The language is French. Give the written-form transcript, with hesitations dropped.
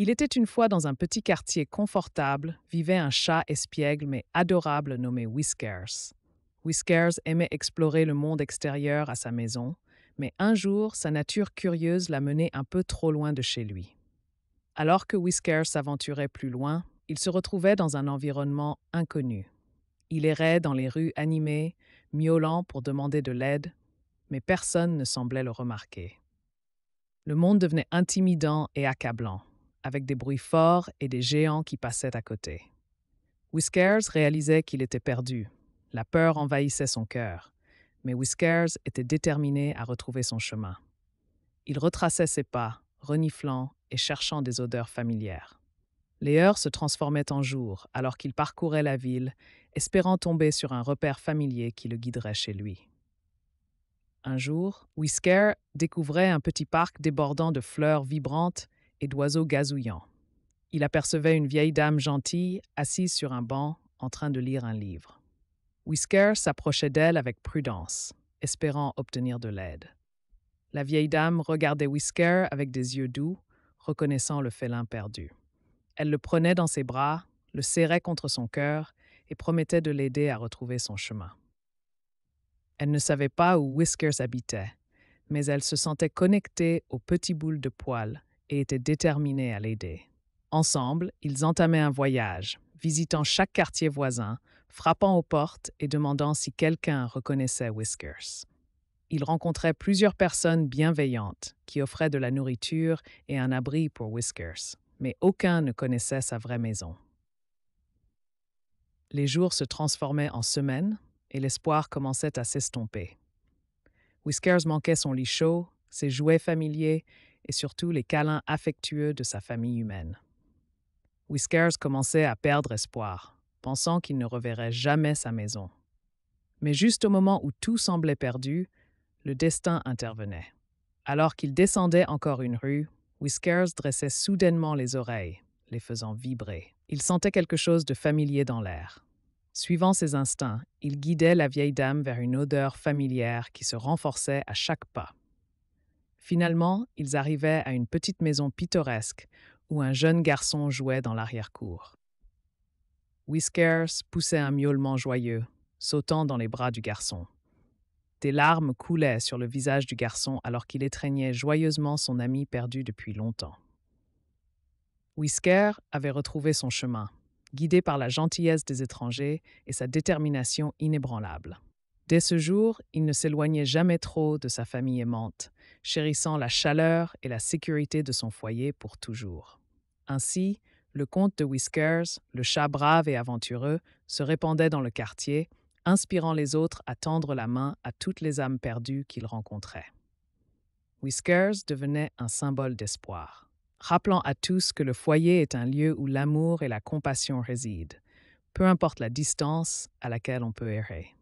Il était une fois dans un petit quartier confortable, vivait un chat espiègle mais adorable nommé Whiskers. Whiskers aimait explorer le monde extérieur à sa maison, mais un jour, sa nature curieuse l'a mené un peu trop loin de chez lui. Alors que Whiskers s'aventurait plus loin, il se retrouvait dans un environnement inconnu. Il errait dans les rues animées, miaulant pour demander de l'aide, mais personne ne semblait le remarquer. Le monde devenait intimidant et accablant, avec des bruits forts et des géants qui passaient à côté. Whiskers réalisait qu'il était perdu. La peur envahissait son cœur, mais Whiskers était déterminé à retrouver son chemin. Il retraçait ses pas, reniflant et cherchant des odeurs familières. Les heures se transformaient en jours alors qu'il parcourait la ville, espérant tomber sur un repère familier qui le guiderait chez lui. Un jour, Whisker découvrait un petit parc débordant de fleurs vibrantes et d'oiseaux gazouillants. Il apercevait une vieille dame gentille assise sur un banc en train de lire un livre. Whisker s'approchait d'elle avec prudence, espérant obtenir de l'aide. La vieille dame regardait Whisker avec des yeux doux, reconnaissant le félin perdu. Elle le prenait dans ses bras, le serrait contre son cœur et promettait de l'aider à retrouver son chemin. Elle ne savait pas où Whiskers habitait, mais elle se sentait connectée aux petits boules de poils et était déterminée à l'aider. Ensemble, ils entamaient un voyage, visitant chaque quartier voisin, frappant aux portes et demandant si quelqu'un reconnaissait Whiskers. Ils rencontraient plusieurs personnes bienveillantes qui offraient de la nourriture et un abri pour Whiskers, mais aucun ne connaissait sa vraie maison. Les jours se transformaient en semaines et l'espoir commençait à s'estomper. Whiskers manquait son lit chaud, ses jouets familiers et surtout les câlins affectueux de sa famille humaine. Whiskers commençait à perdre espoir, pensant qu'il ne reverrait jamais sa maison. Mais juste au moment où tout semblait perdu, le destin intervenait. Alors qu'il descendait encore une rue, Whiskers dressait soudainement les oreilles, les faisant vibrer. Il sentait quelque chose de familier dans l'air. Suivant ses instincts, il guidait la vieille dame vers une odeur familière qui se renforçait à chaque pas. Finalement, ils arrivaient à une petite maison pittoresque où un jeune garçon jouait dans l'arrière-cour. Whiskers poussait un miaulement joyeux, sautant dans les bras du garçon. Des larmes coulaient sur le visage du garçon alors qu'il étreignait joyeusement son ami perdu depuis longtemps. Whisker avait retrouvé son chemin, guidé par la gentillesse des étrangers et sa détermination inébranlable. Dès ce jour, il ne s'éloignait jamais trop de sa famille aimante, chérissant la chaleur et la sécurité de son foyer pour toujours. Ainsi, le conte de Whiskers, le chat brave et aventureux, se répandait dans le quartier, inspirant les autres à tendre la main à toutes les âmes perdues qu'ils rencontraient. Whiskers devenait un symbole d'espoir, rappelant à tous que le foyer est un lieu où l'amour et la compassion résident, peu importe la distance à laquelle on peut errer.